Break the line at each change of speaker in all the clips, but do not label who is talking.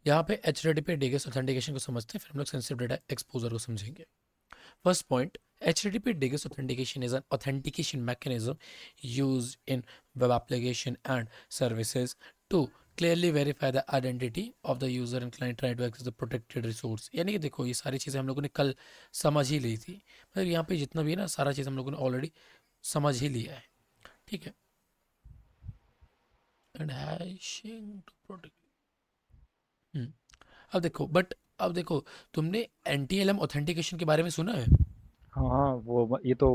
यहाँ पे HTTP DGES authentication को समझते हैं, फिर हम लोग सेंसिटिव डेटा एक्सपोजर को समझेंगे. First point, HTTP DGES authentication is an authentication mechanism used in web application and services to clearly verify the identity of the user and client trying to access the protected resource. यानी कि देखो ये सारी चीज़ें हम लोगों ने कल समझ ही ली थी, मतलब यहाँ पे जितना भी है ना सारा चीज़ हम लोगों ने ऑलरेडी समझ ही लिया है. ठीक है. And hashing to protect. अब देखो तुमने NTLM ऑथेंटिकेशन के बारे में सुना है?
हाँ हाँ, ये तो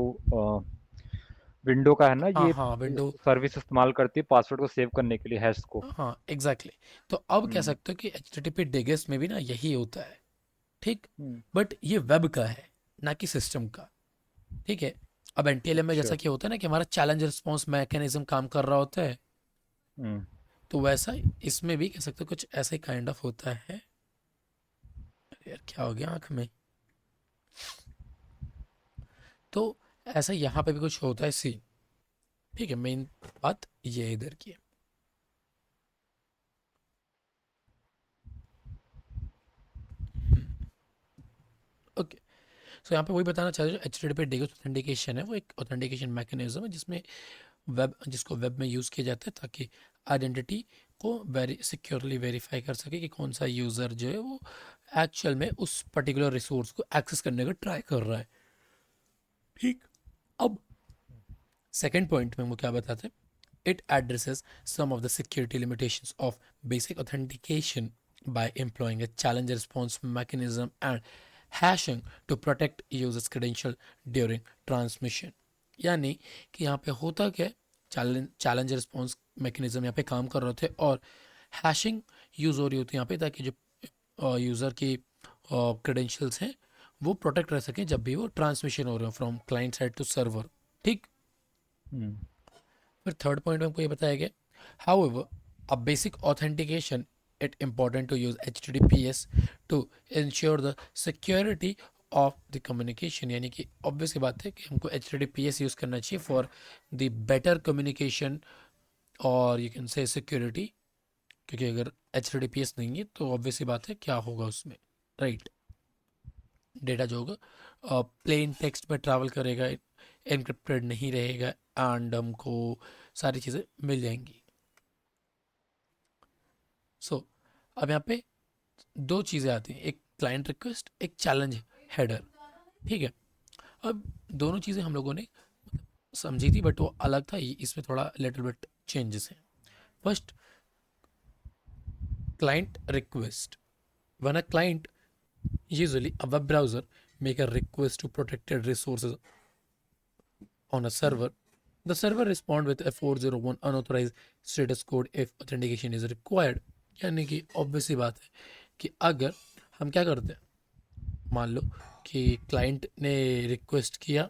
विंडो का है ना,
हाँ
ये
हाँ, विंडो.
सर्विस इस्तेमाल करती है पासवर्ड को सेव करने के लिए, हैश को।
हाँ एग्जैक्टली exactly. तो अब कह
हम्म।
सकते हो कि HTTP डिगेस में भी ना यही होता है. ठीक.
हम्म।
बट ये वेब का है, ना कि सिस्टम का. ठीक है. अब NTLM में
अच्छा।
जैसा कि होता है ना कि हमारा चैलेंज रिस्पॉन्स मैकेनिज्म काम कर रहा होता है,
हम्म।
तो वैसा इसमें भी कह सकते हो कुछ ऐसे काइंड ऑफ होता है. अरे यार क्या हो गया आंख में. तो ऐसा यहाँ पे भी कुछ होता है सी. ठीक है, मेन बात ये इधर की है. ओके. सो यहाँ पे वही बताना चाह रहे जो HTTP डिगेस ऑथेंटिकेशन है वो एक ऑथेंटिकेशन मैकेनिज्म है जिसमें जिसको वेब में यूज़ किया जाता है ताकि आइडेंटिटी को सिक्योरली वेरीफाई कर सके कि कौन सा यूज़र जो है वो एक्चुअल में उस पर्टिकुलर रिसोर्स को एक्सेस करने का ट्राई कर रहा है. ठीक. अब सेकेंड पॉइंट में वो क्या बताते हैं, it addresses some of the security limitations of basic authentication by employing a challenge response mechanism and hashing to protect users credential during transmission. यानी कि यहाँ पे होता क्या है, चैलेंज रिस्पॉन्स मैकेनिज्म यहाँ पे काम कर रहे थे और हैशिंग यूज़ हो रही होती है यहाँ पे ताकि जो यूज़र की क्रेडेंशियल्स हैं वो प्रोटेक्ट रह सकें जब भी वो ट्रांसमिशन हो रहे हो from client side to server. ठीक.
हम्म।
फिर थर्ड पॉइंट में हमको ये बताया गया, however a basic authentication it important to use HTTPS to ensure the security of the communication. यानी कि ऑब्वियस सी बात है कि हमको HTTPS यूज़ करना चाहिए फॉर द बेटर कम्युनिकेशन और यू कैन से सिक्योरिटी. क्योंकि अगर HTTPS नहीं है तो ऑब्वियस सी बात है क्या होगा उसमें, राइट. डेटा जो होगा प्लेन टेक्स्ट में ट्रैवल करेगा, एनक्रिप्टेड नहीं रहेगा एंड हमको सारी चीज़ें मिल जाएंगी. सो अब यहाँ पे दो चीज़ें आती हैं, एक क्लाइंट रिक्वेस्ट, एक चैलेंज हेडर. ठीक है. अब दोनों चीज़ें हम लोगों ने समझी थी बट वो अलग था, इसमें थोड़ा लिटिल बिट चेंजेस हैं. First, client request. when a client, usually a web browser, make a request to protected resources on a server, the server respond with a 401 unauthorized status code if authentication is required. यानी कि obvious सी बात है कि अगर हम क्या करते हैं, मान लो कि क्लाइंट ने रिक्वेस्ट किया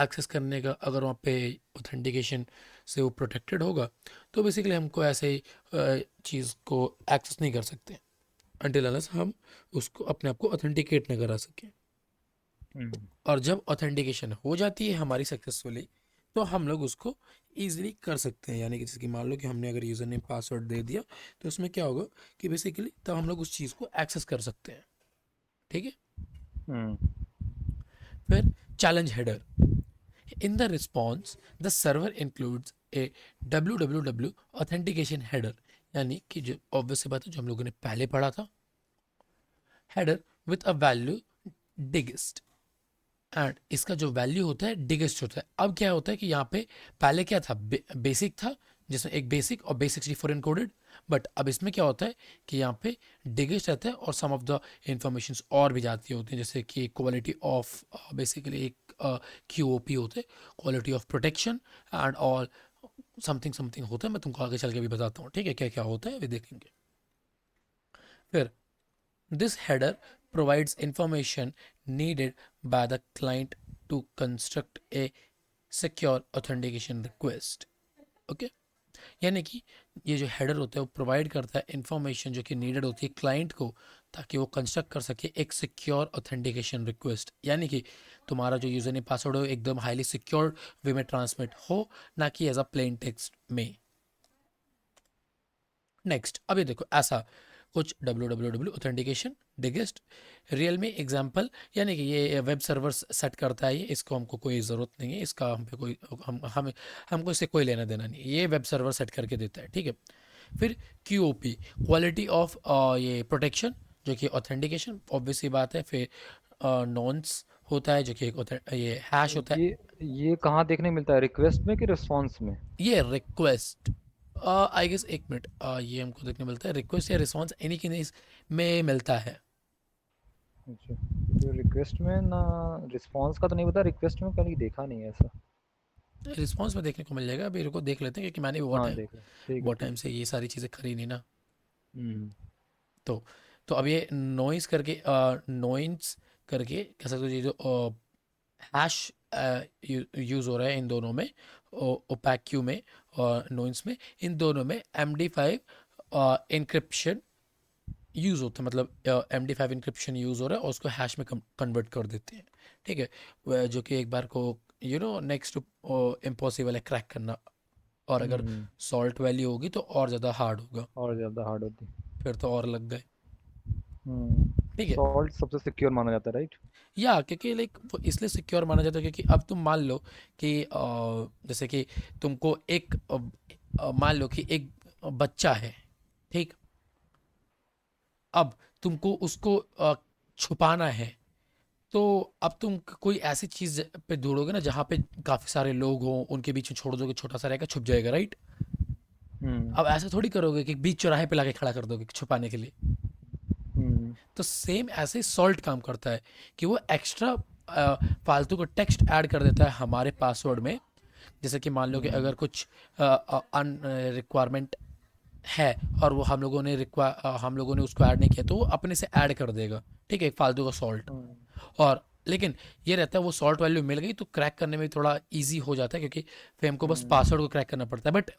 एक्सेस करने का, अगर वहाँ पे ऑथेंटिकेशन से वो प्रोटेक्टेड होगा तो बेसिकली हमको ऐसे ही चीज़ को एक्सेस नहीं कर सकते अनटिल अनलेस हम उसको अपने आप को ऑथेंटिकेट न करा सकें.
हम्म।
और जब ऑथेंटिकेशन हो जाती है हमारी सक्सेसफुली तो हम लोग उसको ईजिली कर सकते हैं. यानी कि जैसे कि मान लो कि हमने अगर यूज़र नेम पासवर्ड दे दिया तो उसमें क्या होगा कि बेसिकली तब हम लोग उस चीज़ को एक्सेस कर सकते हैं. ठीक है.
हम्म।
फिर challenge header. In the response, the server includes a www authentication header. यानी कि जो ऑब्वियस सी बात है जो हम लोगों ने पहले पढ़ा था, header with a value digest. And इसका जो वैल्यू होता है डिगेस्ट होता है. अब क्या होता है कि यहाँ पे पहले क्या था, बेसिक था जिसमें एक बेसिक और बेसिक 64 इनकोडेड. बट अब इसमें क्या होता है कि यहाँ पे डिगेस्ट रहता है और सम ऑफ द इंफॉर्मेशन और भी जाती होती हैं जैसे कि क्वालिटी ऑफ, बेसिकली एक QoP होते हैं, quality of protection and all something something होता है. मैं तुमको आगे चल के भी बताता हूँ. ठीक है, क्या क्या होता है वे देखेंगे. फिर this header provides information needed by the client to construct a secure authentication request. Okay. यानी कि ये जो हेडर होता है वो प्रोवाइड करता है इंफॉर्मेशन जो कि नीडेड होती है क्लाइंट को ताकि वो कंस्ट्रक्ट कर सके एक सिक्योर ऑथेंटिकेशन रिक्वेस्ट. यानी कि तुम्हारा जो यूज़र नेम पासवर्ड हो एकदम हाईली सिक्योर वे में ट्रांसमिट हो, ना कि एज अ प्लेन टेक्स्ट में. नेक्स्ट, अब ये देखो ऐसा कुछ www ऑथेंटिकेशन डिगेस्ट रियल में एग्जाम्पल, यानी कि ये वेब सर्वर सेट करता है, ये इसको हमको कोई ज़रूरत नहीं है, इसका हम पे कोई हमको इससे कोई लेना देना नहीं है, ये वेब सर्वर सेट करके देता है, ठीक है। फिर QoP क्वालिटी ऑफ ये प्रोटेक्शन, जो कि ऑथेंटिकेशन ऑब्वियस सी बात है। फिर नॉन्स होता है जो कि एक ये हैश होता है।
ये ये कहाँ देखने मिलता है, रिक्वेस्ट में कि रिस्पॉन्स में?
ये रिक्वेस्ट आई गेस, एक मिनट, ये हमको देखने मिलता है रिक्वेस्ट या रिस्पॉन्स एनी की नहीं में मिलता है।
अच्छा, तो रिक्वेस्ट में ना, रिस्पॉन्स का तो नहीं पता, रिक्वेस्ट में कभी देखा नहीं है ऐसा।
रिस्पॉन्स में देखने को मिल जाएगा, अभी रुको देख लेते हैं, क्योंकि मैंने
हाँ देख रहे, ठीक है
बहुत
ठीक
टाइम
है।
से ये सारी चीज़ें करी नहीं ना।
हम्म।
तो अब ये नॉइस करके नॉइस करके कह सकते हो, ये जो हैश यूज़ हो रहा है इन दोनों में, ओपैक क्यू में और नॉइस में, इन दोनों में MD5 इंक्रिप्शन यूज़ होता है, मतलब MD5 इंक्रिप्शन यूज़ हो रहा है और उसको हैश में कन्वर्ट कर देते हैं, ठीक है। जो कि एक बार को नेक्स्ट इम्पॉसिबल है क्रैक करना, और अगर
हम्म।
सॉल्ट वैल्यू होगी तो और ज़्यादा हार्ड होगा,
और ज़्यादा हार्ड होती।
फिर तो और लग गए,
हम्म,
ठीक है।
सॉल्ट सबसे सिक्योर माना जाता है, राइट?
या क्योंकि लाइक वो इसलिए सिक्योर माना जाता है क्योंकि अब तुम मान लो कि जैसे कि तुमको एक मान लो कि एक बच्चा है, ठीक। अब तुमको उसको छुपाना है, तो अब तुम कोई ऐसी चीज़ पे ढूंढोगे ना जहाँ पे काफ़ी सारे लोग हों, उनके बीच में छोड़ दोगे, छोटा सा रहेगा, छुप जाएगा, राइट।
हम्म।
अब ऐसा थोड़ी करोगे कि बीच चौराहे पे लाके खड़ा कर दोगे छुपाने के लिए।
हम्म।
तो सेम ऐसे सॉल्ट काम करता है कि वो एक्स्ट्रा फालतू को टेक्स्ट ऐड कर देता है हमारे पासवर्ड में। जैसे कि मान लो कि
हम्म।
अगर कुछ अन रिक्वायरमेंट है और वो हम लोगों ने उसको ऐड नहीं किया, तो वो अपने से ऐड कर देगा, ठीक है, एक फालतू का सॉल्ट।
हम्म।
और लेकिन ये रहता है, वो सॉल्ट वैल्यू मिल गई तो क्रैक करने में थोड़ा इजी हो जाता है, क्योंकि फिर हमको बस
हम्म।
पासवर्ड को क्रैक करना पड़ता है। बट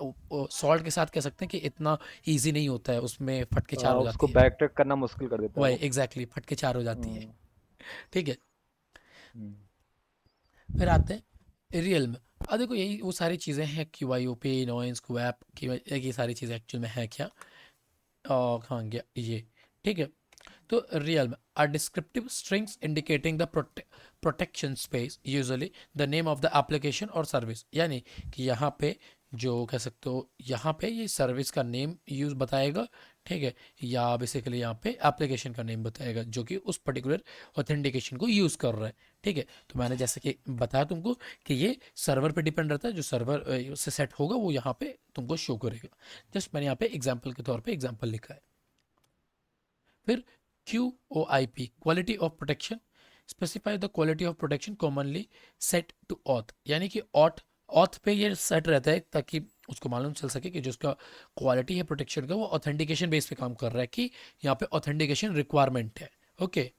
सॉल्ट के साथ कह सकते हैं कि इतना इजी नहीं होता है, उसमें फटके चार हो
उसको
जाती है।
बैक ट्रैक करना मुश्किल कर देता है
वही
वो।
एग्जैक्टली, फटके चार हो जाती है,
हम्म।
ठीक है।
हम्म।
फिर आते हैं रियल में। अब देखो यही वो सारी चीज़ें हैं, QoP, नॉइस, क्वैप की, ये सारी चीज़ें एक्चुअल में है क्या, हाँ गया ये, ठीक है। तो रियल में are descriptive strings indicating the protection space, usually the name of the application और सर्विस, यानी कि यहाँ पे जो कह सकते हो, यहाँ पे ये सर्विस का नेम यूज बताएगा, ठीक है, या बेसिकली यहाँ पे एप्लीकेशन का नेम बताएगा जो कि उस पर्टिकुलर ऑथेंटिकेशन को यूज़ कर रहा है, ठीक है। तो मैंने जैसे कि बताया तुमको कि ये सर्वर पे डिपेंड रहता है, जो सर्वर से सेट होगा वो यहाँ पे तुमको शो करेगा। जस्ट मैंने यहाँ पे एग्जाम्पल के तौर पे एग्जाम्पल लिखा है। फिर QoIP quality of protection specify the quality of protection commonly set to auth, यानी कि ऑथ पे ये सेट रहता है ताकि उसको मालूम चल सके कि जो उसका क्वालिटी है प्रोटेक्शन का वो ऑथेंटिकेशन बेस पे काम कर रहा है, कि यहाँ पे ऑथेंटिकेशन रिक्वायरमेंट है, ओके।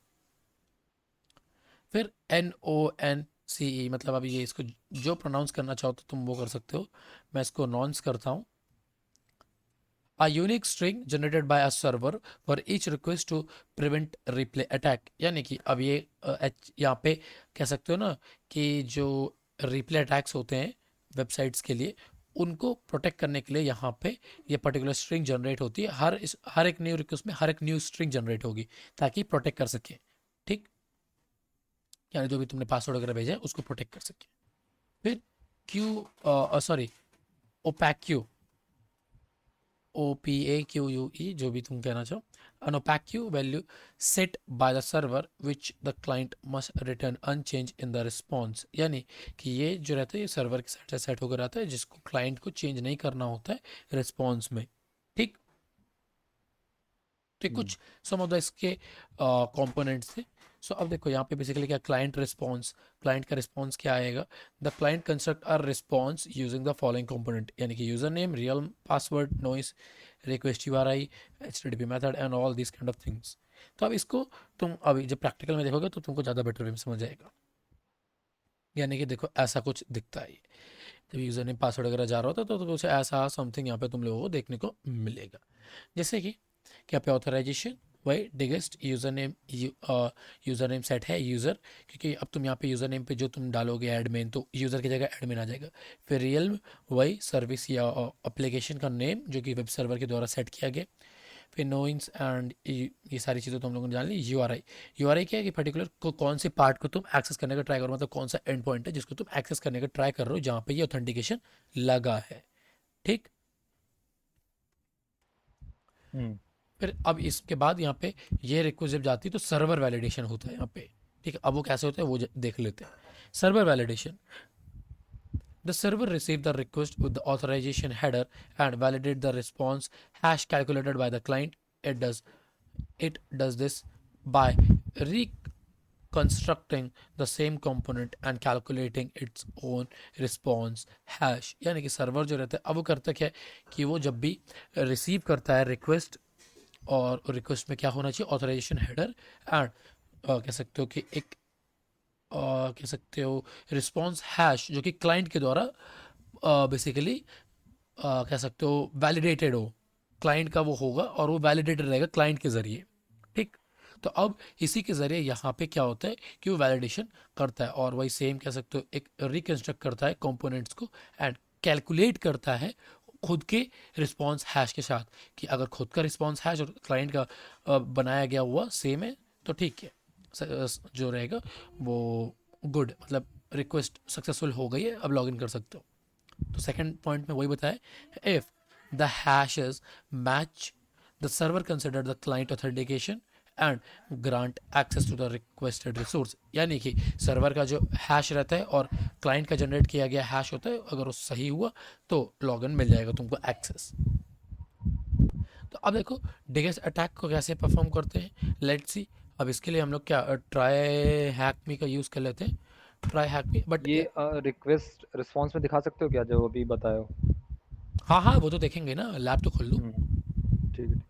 फिर NONCE, मतलब अभी ये इसको जो प्रोनाउंस करना चाहो तो तुम वो कर सकते हो, मैं इसको नॉन्स करता हूँ। A unique string generated by a server for each request to prevent replay attack, यानी कि अब ये यहाँ पे कह सकते हो ना कि जो रिप्ले अटैक्स होते हैं वेबसाइट्स के लिए, उनको प्रोटेक्ट करने के लिए यहाँ पे ये पर्टिकुलर स्ट्रिंग जनरेट होती है, हर एक न्यू रिक्वेस्ट में हर एक न्यू स्ट्रिंग जनरेट होगी ताकि प्रोटेक्ट कर सके, ठीक, यानी जो भी तुमने पासवर्ड वगैरह भेजा है उसको प्रोटेक्ट कर सके। फिर सॉरी, ओपैक OPAQUE, जो भी तुम कहना चाहो, an opaque value set by the server which the client must return unchanged in the response, यानी कि ये जो रहता है ये सर्वर के साइड से सेट होकर आता है जिसको क्लाइंट को चेंज नहीं करना होता है रिस्पॉन्स में, ठीक। तो ये
हम्म।
कुछ सम ऑफ द इसके कंपोनेंट्स थे। सो अब देखो यहाँ पे बेसिकली क्या, क्लाइंट का रिस्पॉन्स क्या आएगा, the client construct a response using the following component, यानी कि user name, real password, noise, request URI, HTTP method and all this kind of things. तो अब इसको तुम अभी जब प्रैक्टिकल में देखोगे तो तुमको ज़्यादा बेटर वे में समझ आएगा। यानी कि देखो ऐसा कुछ दिखता है, जब यूज़र नेम पासवर्ड वगैरह जा रहा होता है तो कुछ ऐसा समथिंग यहाँ पे तुम लोगों को देखने को मिलेगा। जैसे कि क्या पे ऑथराइजेशन, वही डिगेस्ट यूज़र नेम सेट है यूज़र, क्योंकि अब तुम यहाँ पे यूज़र नेम पे जो तुम डालोगे एडमिन, तो यूज़र की जगह एडमिन आ जाएगा। फिर रियल वही सर्विस या एप्लीकेशन का नेम जो कि वेब सर्वर के द्वारा सेट किया गया। फिर नोइंग्स एंड ये सारी चीज़ें तो हम लोगों ने जान ली। यूआरआई, यूआरआई क्या है कि पर्टिकुलर कौन से पार्ट को तुम एक्सेस करने का ट्राई करो, मतलब कौन सा एंड पॉइंट है जिसको तुम एक्सेस करने का ट्राई कर रहे हो जहाँ पे ये ऑथेंटिकेशन लगा है। ठीक।
हम्म।
फिर अब इसके बाद यहाँ पे ये रिक्वेस्ट जब जाती है तो सर्वर वैलिडेशन होता है यहाँ पे। ठीक है, अब वो कैसे होता है वो देख लेते हैं। Server validation, the server received the request with the authorization header and validate the response hash calculated by the client. It does this by reconstructing the same component and calculating its own response hash। यानी कि server जो रहता है अब वो करता क्या है कि वो जब भी रिसीव करता है रिक्वेस्ट, और रिक्वेस्ट में क्या होना चाहिए, ऑथराइजेशन हेडर एंड कह सकते हो कि एक कह सकते हो रिस्पॉन्स हैश जो कि क्लाइंट के द्वारा बेसिकली कह सकते हो वैलिडेटेड हो, क्लाइंट का वो होगा और वो वैलिडेटेड रहेगा क्लाइंट के ज़रिए। ठीक। तो अब इसी के ज़रिए यहाँ पे क्या होता है कि वो वैलिडेशन करता है और वही सेम कह सकते हो एक रिकन्स्ट्रक्ट करता है कंपोनेंट्स को एंड कैलकुलेट करता है खुद के रिस्पॉन्स हैश के साथ कि अगर खुद का रिस्पॉन्स हैश और क्लाइंट का बनाया गया हुआ सेम है तो ठीक है, जो रहेगा वो गुड, मतलब रिक्वेस्ट सक्सेसफुल हो गई है, अब लॉगिन कर सकते हो। तो सेकंड पॉइंट में वही बताया, if the hashes match the server consider the client authentication and grant access to the requested resource. यानी कि सर्वर का जो हैश रहता है और क्लाइंट का जनरेट किया गया हैश होता है, अगर वो सही हुआ तो लॉगिन मिल जाएगा तुमको एक्सेस। तो अब देखो डिगेस अटैक को कैसे परफॉर्म करते हैं, लेट्स सी। अब इसके लिए हम लोग क्या ट्राई हैक मी का यूज़ कर लेते हैं, ट्राई हैक मी बट।
ये रिक्वेस्ट रिस्पॉन्स में दिखा सकते हो क्या जो अभी बताए हो?
हाँ हाँ, वो तो देखेंगे ना, लैब तो खोल लूँ।
ठीक है।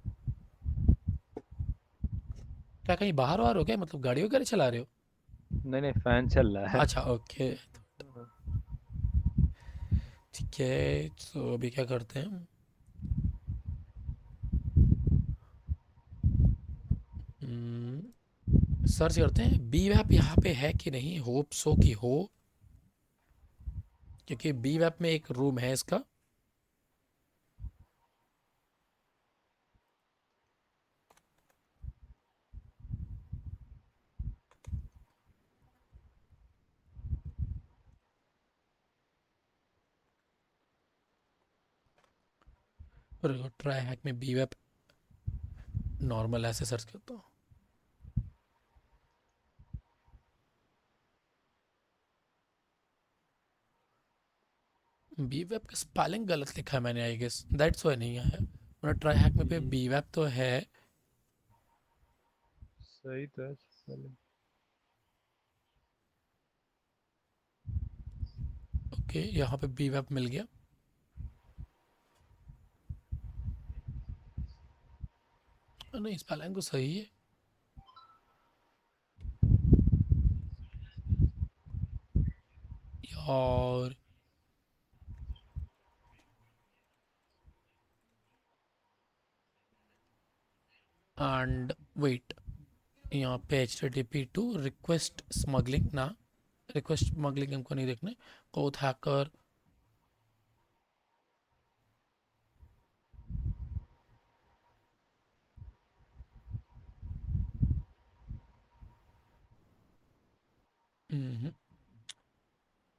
क्या कहीं बाहर वार हो गया, मतलब गाड़ी वगैरह चला रहे हो?
नहीं नहीं, फैन चल रहा है।
अच्छा ओके, ठीक है। तो अभी क्या करते हैं, सर्च करते हैं बी वैप यहाँ पे है कि नहीं, होप सो कि हो, क्योंकि बी वैप में एक रूम है इसका। और ट्राई हैक में बी वैप नॉर्मल ऐसे सर्च करता हूँ। बी वेब का स्पेलिंग गलत लिखा है मैंने, आई गेस दैट्स वाई नहीं आया, वरना ट्राई हैक में पे बी वेब तो है।
सही तो है spelling।
ओके, यहाँ पे बी वेब मिल गया। नहीं, स्पेलिंग तो सही है यार। एंड वेट, यहाँ पे H T T P two request smuggling ना, रिक्वेस्ट स्मगलिंग हमको नहीं देखना, कोथ हैकर।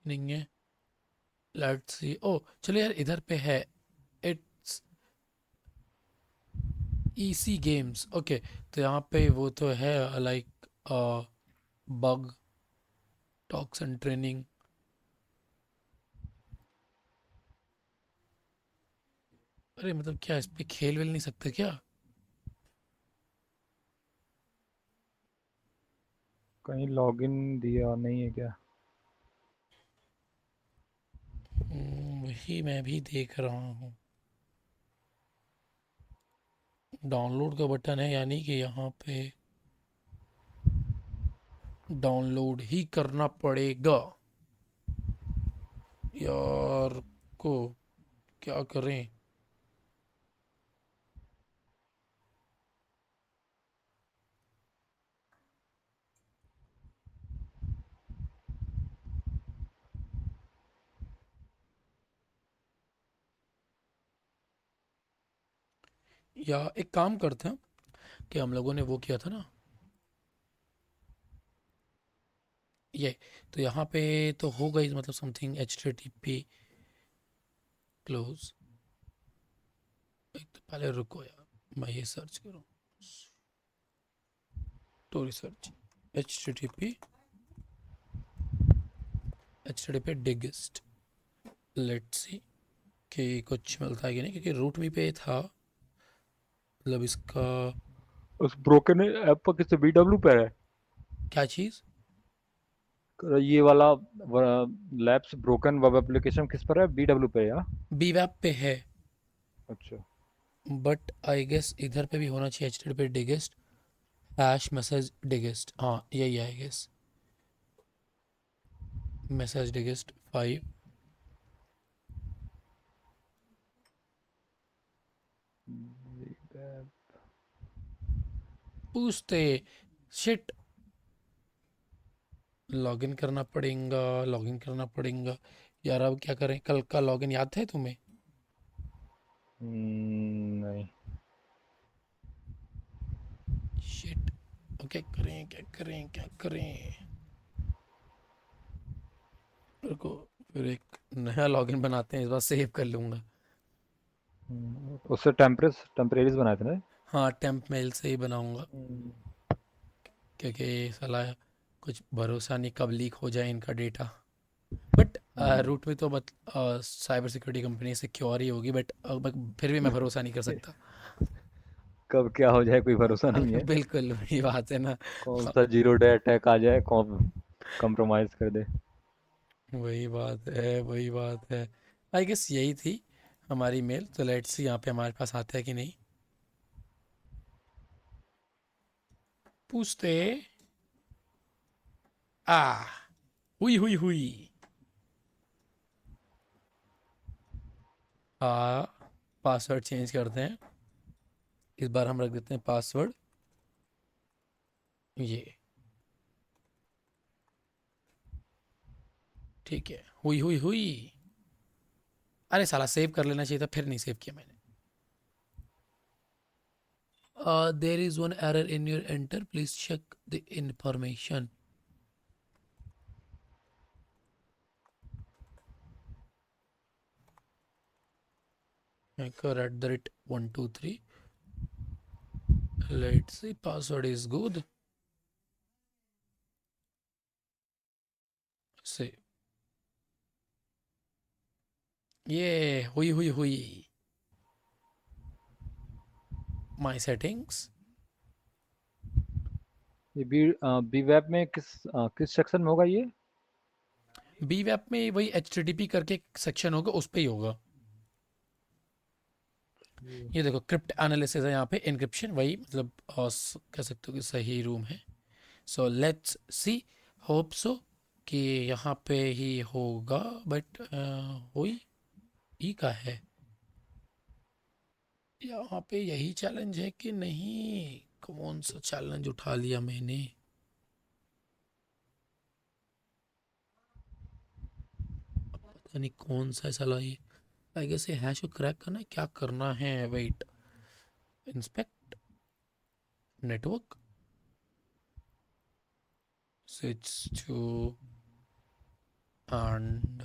नहीं है, लेट्स सी। ओ चलो यार, इधर पे है, इट्स इसी गेम्स। ओके, तो यहाँ पे वो तो है like bug talks and training. अरे मतलब क्या इस पे खेल वेल नहीं सकते क्या?
कहीं लॉगिन दिया नहीं है क्या?
वही मैं भी देख रहा हूँ। डाउनलोड का बटन है, यानी कि यहाँ पे डाउनलोड ही करना पड़ेगा यार को, क्या करें। या एक काम करते हैं कि हम लोगों ने वो किया था ना, ये तो यहाँ पे तो हो गई, मतलब something H T T P close. एक तो पहले रुको यार, मैं ये सर्च करूँ तो research H T T P digest, let's see कि कुछ मिलता है कि नहीं, क्योंकि रूट मी पे था, मतलब इसका
उस ब्रोकन ऐप पर किस BW पे है?
क्या चीज़।
ये वाला लैब्स ब्रोकन वेब एप्लीकेशन किस पर है? BW पे या?
बी वैप पे है,
अच्छा।
बट आई गेस इधर पे भी होना चाहिए, H T T P digest hash message digest, हाँ यही है आई गेस, मैसेज डिगेस्ट 5। पूछते शिट, लॉगिन करना पड़ेगा, लॉगिन करना पड़ेगा यार, अब क्या करें, कल का लॉगिन याद है तुम्हें।
नहीं।
शिट, अब क्या करें क्या करें क्या करें, रुको, फिर एक नया लॉगिन बनाते हैं, इस बार सेव कर लूँगा।
उससे टेम्परेरीज बनाए थे ना?
हाँ टेम्प मेल से ही बनाऊँगा,
हम्म।
क्योंकि साला कुछ भरोसा नहीं कब लीक हो जाए इनका डेटा। But
hmm.
रूट में तो but cyber security company secure ही होगी, बट फिर भी मैं भरोसा नहीं कर सकता।
कब क्या हो जाए कोई भरोसा नहीं है।
बिल्कुल वही बात है ना।
कौन सा जीरो डे अटैक आ जाए, कौन कंप्रोमाइज कर दे।
वही बात है, वही बात है। आई गेस यही थी हमारी मेल, तो लेट्स सी यहाँ पे हमारे पास आता है कि नहीं, पूछते। आ हुई हुई हुई, पासवर्ड चेंज करते हैं, इस बार हम रख देते हैं पासवर्ड ये, ठीक है, हुई हुई हुई। अरे साला सेव कर लेना चाहिए था, फिर नहीं सेव किया मैंने। There is one error in your enter, please check the information. @123, let's see, password is good, save, ये हुई हुई हुई, माय सेटिंग्स।
ये बी वेब में किस सेक्शन में होगा ये?
बी वेब में वही एच टी टी पी करके सेक्शन होगा, उस पर ही होगा। ये देखो क्रिप्ट एनालिसिस है यहाँ पे, इनक्रिप्शन वही, मतलब कह सकते हो कि सही रूम है। So let's see, hope so कि यहाँ पे ही होगा, बट हुई ई का है, यहाँ पे यही चैलेंज है कि नहीं, कौन सा चैलेंज उठा लिया मैंने। पता नहीं कौन सा साला ये, आई गेस ये हैश को क्रैक करना है, क्या करना है, wait, inspect network, switch to, and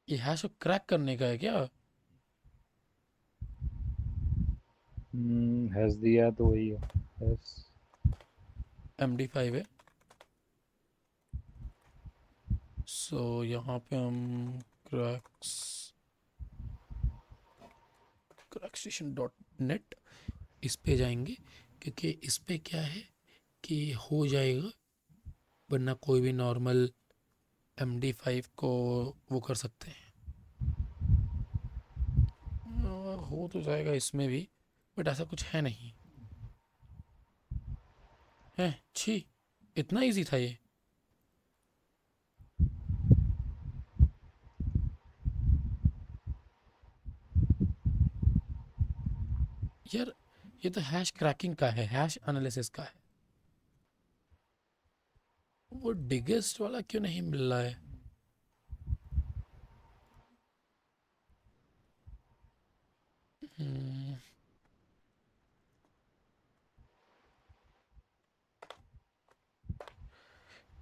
ये हैश को क्रैक करने का है क्या।
हैज दिया है तो वही है। हैज।
MD5 है, सो यहाँ पे हम क्रैक्स crackStation.net इस पे जाएंगे, क्योंकि इस पे क्या है कि हो जाएगा, वरना कोई भी नॉर्मल MD5 को वो कर सकते हैं। हो तो जाएगा इसमें भी, बट ऐसा कुछ है नहीं, है छी, इतना इजी था ये। यार ये तो हैश क्रैकिंग का है, हैश एनालिसिस का है, वो डिगेस्ट वाला क्यों नहीं मिल रहा है। हम्म,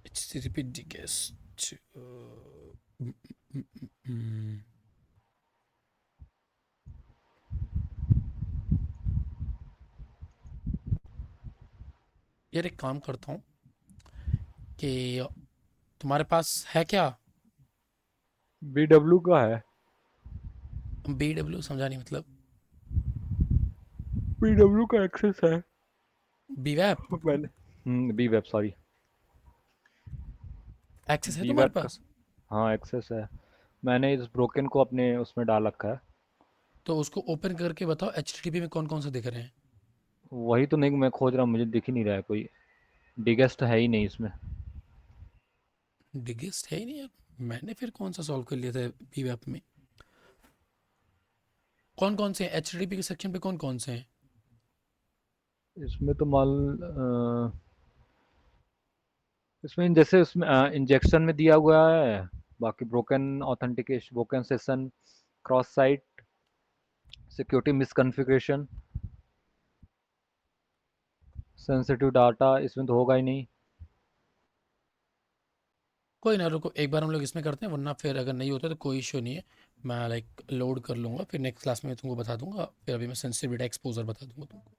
HTTP digest यार एक काम करता हूँ कि तुम्हारे पास है क्या?
BW का है।
BW समझा नहीं मतलब।
BW का एक्सेस है।
बीवैप
मैंने बी वेब सॉरी।
एक्सेस है
बी
तुम्हारे
वेब का।
पास?
हाँ एक्सेस है। मैंने इस ब्रोकन को अपने उसमें डाल रखा है।
तो उसको ओपन करके बताओ HTTP में कौन कौन से दिख रहे हैं।
वही तो नहीं मैं खोज रहा हूँ, मुझे दिख ही नहीं रहा है कोई। डिगेस्ट है ही नहीं इसमें।
बिगेस्ट है ही नहीं यार। मैंने फिर कौन सा सॉल्व कर लिया था बीवैप में? कौन कौन से हैं HTTP के सेक्शन पे, कौन कौन से हैं?
इसमें तो इसमें जैसे उसमें इंजेक्शन में दिया हुआ है। बाकी broken authentication, broken session, cross site, security misconfiguration, sensitive data इसमें तो होगा ही नहीं।
कोई ना, रुको एक बार हम लोग इसमें करते हैं, वरना फिर अगर नहीं होता तो कोई इशू नहीं है। मैं लाइक लोड कर लूँगा, फिर नेक्स्ट क्लास में तुमको बता दूंगा। फिर अभी मैं सेंसिटिव डेटा एक्सपोजर बता दूंगा तुमको।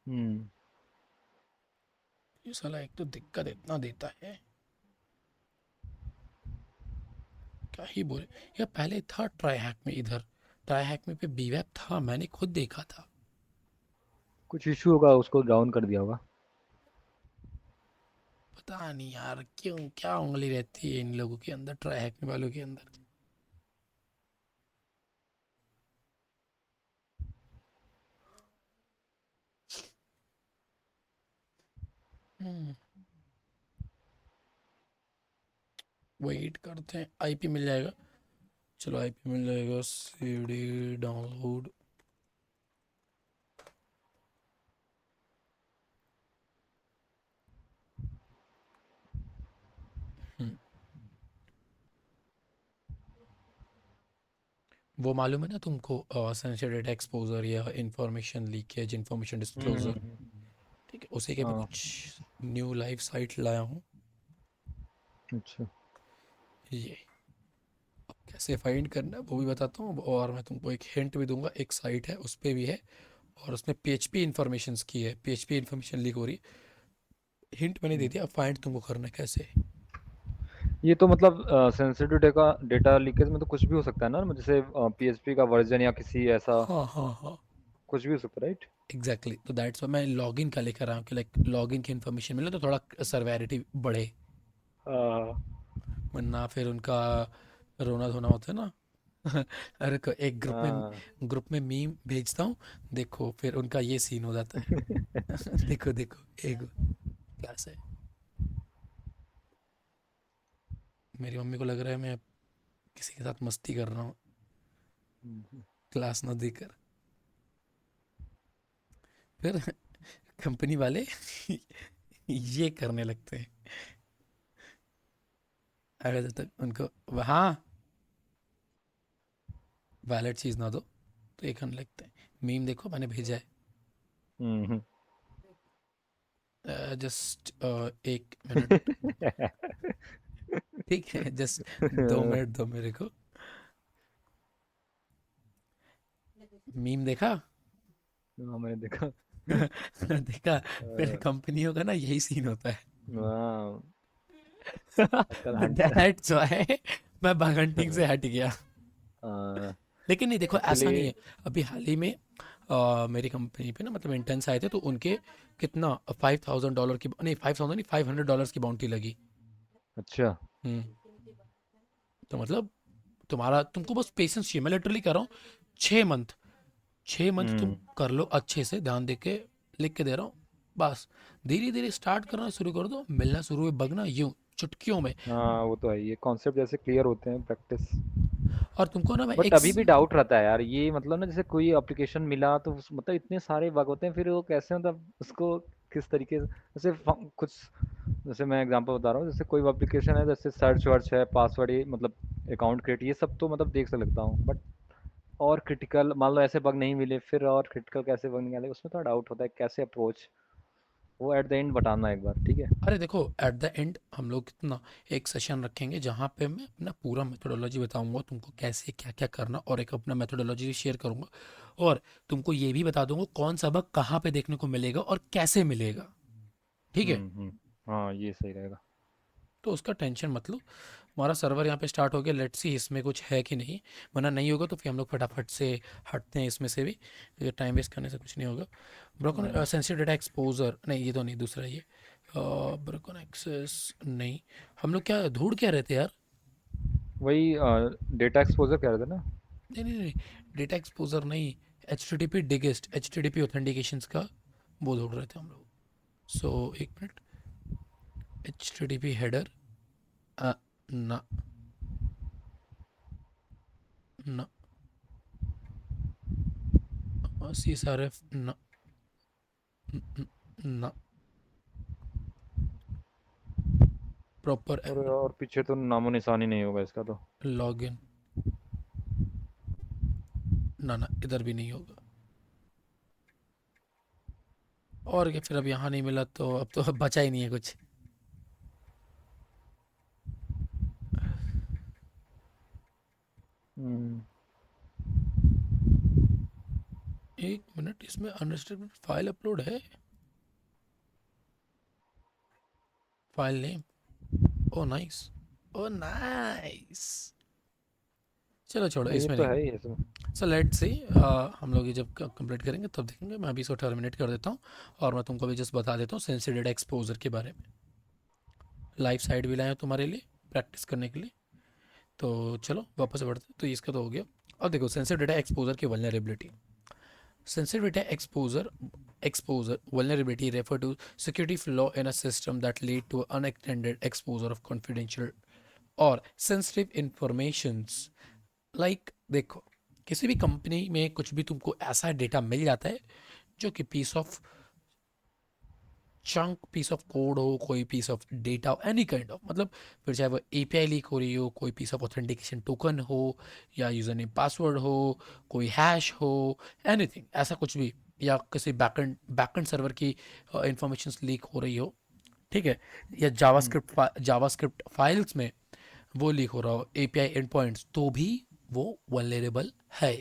हम्म।
ये साला एक तो दिक्कत इतना देता है, क्या ही बोले। यार पहले था ट्राई हैक में, इधर ट्राई हैक में पे बीवैप था, मैंने खुद देखा था।
कुछ इशू होगा, उसको डाउन कर दिया होगा।
पता नहीं यार क्यों, क्या उंगली रहती है इन लोगों के अंदर, ट्राई हैक वालों के अंदर। हम्म, वेट करते हैं, आईपी मिल जाएगा। चलो आईपी मिल जाएगा, सीडी डाउनलोड। वो मालूम है ना तुमको, सेंसिटिव डेटा एक्सपोजर या इंफॉर्मेशन लीकेज, इंफॉर्मेशन डिस्क्लोजर। ठीक है, उसी के मैं
हाँ।
कुछ न्यू लाइव साइट लाया हूँ।
अच्छा।
ये अब कैसे फाइंड करना है वो भी बताता हूँ, और मैं तुमको एक हिंट भी दूंगा। एक साइट है उस पे भी है, और उसमें PHP इन्फॉर्मेशन की है, PHP इन्फॉर्मेशन लीक हो रही है। हिंट मैंने दे दिया, अब फाइंड तुमको करना है कैसे।
ये तो मतलब सेंसिटिव डेटा डेटा लीकेज में तो कुछ भी हो सकता है ना, जैसे PHP का वर्जन या किसी ऐसा
हाँ हाँ हाँ,
कुछ भी हो सकता है, राइट?
एग्जैक्टली। तो दैट्स वाई मैं लॉगिन का लेकर आया हूँ कि लाइक लॉगिन की इन्फॉर्मेशन मिले तो थोड़ा सर्वेरिटी बढ़े,
हाँ।
वरना फिर उनका रोना धोना होता है ना। अरे एक
हाँ।
ग्रुप में मीम भेजता हूँ, देखो फिर उनका ये सीन हो जाता है। देखो देखो, एक क्लास है, मेरी मम्मी को लग रहा है मैं किसी के साथ मस्ती कर रहा हूँ, क्लास ना देकर। फिर कंपनी वाले ये करने लगते हैं, अगर जब तक उनको वहाँ वैलिड चीज़ ना दो तो ये करने लगते हैं। मीम देखो मैंने भेजा
हम्म।
है, जस्ट 1 मिनट। ठीक है, जस्ट 2 मिनट दो मेरे को। मीम देखा?
हाँ मैंने देखा।
देखा? फिर कंपनियों का ना यही सीन होता है।
हाँ। आजकल हंट।
दैट्स व्हाई मैं बगंटिंग से हट गया। लेकिन नहीं देखो, ऐसा
एक्चुअली।
नहीं है। अभी हाल ही में मेरी कंपनी पे ना, मतलब इंटर्न्स आए थे, तो उनके कितना $5,000 की, नहीं 5,000 नहीं, $500 की बाउंटी लगी।
अच्छा।
हम्म, तो मतलब तुम्हारा, तुमको बस पेशेंस चाहिए, मैं लिटरली कह रहा हूँ। 6 मंथ, 6 मंथ तुम
हम्म।
कर लो अच्छे से, ध्यान दे के लिख के दे रहा हूँ। बस धीरे धीरे स्टार्ट करना शुरू कर दो, मिलना शुरू हुए बगना यूं चुटकियों में।
हाँ वो तो है, ये कॉन्सेप्ट जैसे क्लियर होते हैं प्रैक्टिस।
और तुमको ना मैं
बट
एक
अभी भी डाउट रहता है यार, ये मतलब ना जैसे कोई एप्लीकेशन मिला तो मतलब इतने सारे बग होते हैं, फिर वो कैसे मतलब उसको किस तरीके से, जैसे कुछ, जैसे मैं एग्जांपल बता रहा हूँ, जैसे कोई एप्लीकेशन है, जैसे सर्च वर्च है, पासवर्ड, ये मतलब अकाउंट क्रिएट, ये सब तो मतलब देख सकता हूँ, बट और क्रिटिकल मान लो ऐसे बग नहीं मिले, फिर और क्रिटिकल कैसे बग निकाले, उसमें थोड़ा डाउट होता है कैसे अप्रोच, वो एट द एंड बताना एक बार, ठीक है।
अरे देखो, एट द एंड हम लोग कितना एक सेशन रखेंगे जहाँ पे मैं अपना पूरा मेथोडोलॉजी बताऊंगा तुमको, कैसे क्या क्या करना, और एक अपना मेथोडोलॉजी शेयर करूंगा, और तुमको ये भी बता दूंगा कौन सा बग कहाँ पे देखने को मिलेगा और कैसे मिलेगा। ठीक है?
हाँ ये सही रहेगा।
तो उसका टेंशन मत लो। हमारा सर्वर यहाँ पे स्टार्ट हो गया, लेट्स सी इसमें कुछ है कि नहीं, वरना नहीं होगा तो फिर हम लोग फटाफट से हटते हैं इसमें से भी, ये टाइम वेस्ट करने से कुछ नहीं होगा। ब्रोकन
हम्म,
सेंसिटिव डेटा एक्सपोजर, नहीं ये तो नहीं, दूसरा ये ब्रोकन एक्सेस नहीं। हम लोग क्या ढूंढ क्या रहे थे यार?
वही डेटा एक्सपोजर कह रहे थे ना।
नहीं नहीं नहीं, डेटा एक्सपोजर नहीं, H T T P digest, H T T P authentication का वो ढूंढ रहे थे हम लोग। सो एक minute, H T T P header ना, ना, सी एस आर एफ ना, ना, प्रॉपर
और पीछे तो नामो निशान ही नहीं होगा इसका तो।
लॉगिन, ना ना, इधर भी नहीं होगा। और क्या, फिर अब यहाँ नहीं मिला तो अब तो अब बचा ही नहीं है कुछ।
हम्म,
एक मिनट, इसमें अनरिस्ट्रिक्टेड फाइल अपलोड है, फाइल नेम, ओ नाइस, ओ नाइस। चलो छोड़ो,
ये
इसमें
तो
नहीं।
है ही इसमें।
सो लेट्स सी, हम लोग ये जब कंप्लीट करेंगे तब देखेंगे। मैं अभी इसको टर्मिनेट कर देता हूँ, और मैं तुमको भी जस्ट बता देता हूँ सेंसिटिव डेटा एक्सपोजर के बारे में। लाइव साइट भी लाए हैं तुम्हारे लिए प्रैक्टिस करने के लिए। तो चलो वापस से बढ़ते हैं। तो इसका तो हो गया। अब देखो सेंसिटिव डेटा एक्सपोजर की vulnerability. Sensitive data exposure vulnerability refer to security flaw in a system that lead to unintended exposure of confidential or sensitive informations. Like देखो, किसी भी कंपनी में कुछ भी तुमको ऐसा डेटा मिल जाता है जो कि piece of chunk, piece of code हो, कोई पीस ऑफ डेटा हो, एनी काइंड ऑफ, मतलब फिर चाहे वो एपीआई लीक हो रही हो, कोई पीस ऑफ ऑथेंटिकेशन टोकन हो, या यूजर नेम पासवर्ड हो, कोई हैश हो, एनीथिंग ऐसा कुछ भी, या किसी बैकएंड सर्वर की इंफॉर्मेशन लीक हो रही हो, ठीक है, या
हम्म,
जावास्क्रिप्ट फाइल्स में वो लीक हो रहा हो, एपीआई एंड पॉइंट्स, तो भी वो वल्नरेबल है।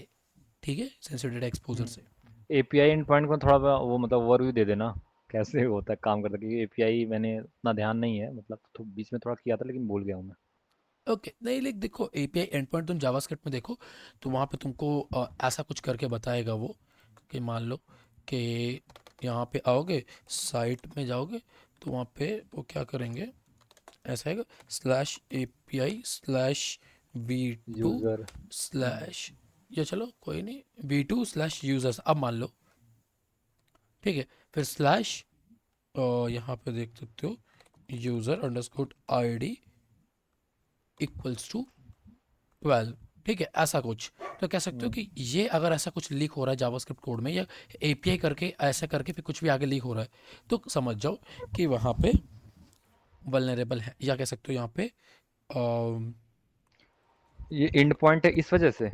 ठीक है, सेंसिटिव डेटा एक्सपोजर से।
एपीआई एंड पॉइंट को थोड़ा वो मतलब ओवरव्यू दे देना, कैसे होता है काम करता है, क्योंकि एपीआई मैंने उतना ध्यान नहीं है, मतलब तो बीच में थोड़ा किया था लेकिन भूल गया हूँ मैं।
ओके, नहीं लिख, देखो एपीआई एंड पॉइंट तुम जावास्क्रिप्ट में देखो, तो वहाँ पे तुमको ऐसा कुछ करके बताएगा वो, कि मान लो कि यहाँ पे आओगे, साइट में जाओगे, तो वहाँ पे वो क्या करेंगे, ऐसा आएगा slash A P I slash V two
user.
Slash, या चलो कोई नहीं, वी टू स्लैश यूजर्स, अब मान लो, ठीक है, फिर स्लैश, यहाँ पे देख सकते हो, user underscore I D equals to 12। ठीक है, ऐसा कुछ तो कह सकते हो कि ये अगर ऐसा कुछ लीक हो रहा है जावास्क्रिप्ट कोड में, या एपीआई करके ऐसा करके फिर कुछ भी आगे लीक हो रहा है, तो समझ जाओ कि वहाँ पे वल्नरेबल है, या कह सकते हो यहाँ पे अम,
ये एंड पॉइंट है इस वजह से।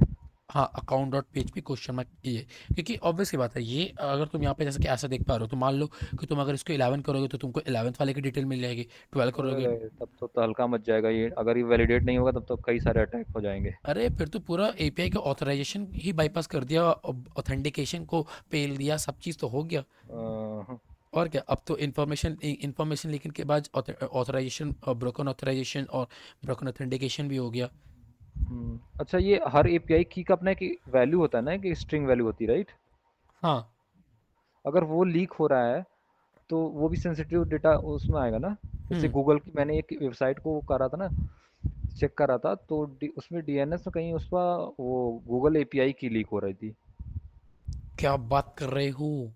हाँ, account dot PHP question mark ये, क्योंकि ऑब्वियस सी बात है, ये अगर तुम यहाँ पे जैसे कि ऐसा देख पा रहे हो, तो मान लो कि तुम अगर इसको 11 करोगे तो तुमको 11th वाले की डिटेल मिल जाएगी, 12 करोगे,
अरे तब तो हल्का मच जाएगा ये, अगर ये वैलिडेट नहीं होगा तब तो कई सारे अटैक हो जाएंगे।
अरे फिर तो पूरा एपीआई का ऑथराइजेशन ही बाईपास कर दिया, ऑथेंटिकेशन को पेल दिया, सब चीज़ तो हो गया।
हाँ।
और क्या, अब तो इन्फॉर्मेशन लेकिन के बाद ऑथराइजेशन, ब्रोकन ऑथराइजेशन और ब्रोकन ऑथेंटिकेशन भी हो गया।
अच्छा, ये हर एपीआई की का अपना एक वैल्यू होता है ना, कि स्ट्रिंग वैल्यू होती है, राइट?
हाँ।
अगर वो लीक हो रहा है तो वो भी सेंसिटिव डेटा उसमें आएगा ना। जैसे
हम्म।
गूगल की मैंने एक वेबसाइट को कर रहा था ना, चेक कर रहा था, तो उसमें डीएनएस में कहीं उसका वो गूगल एपीआई की लीक हो रही थी।
क्या बात कर रहे हो?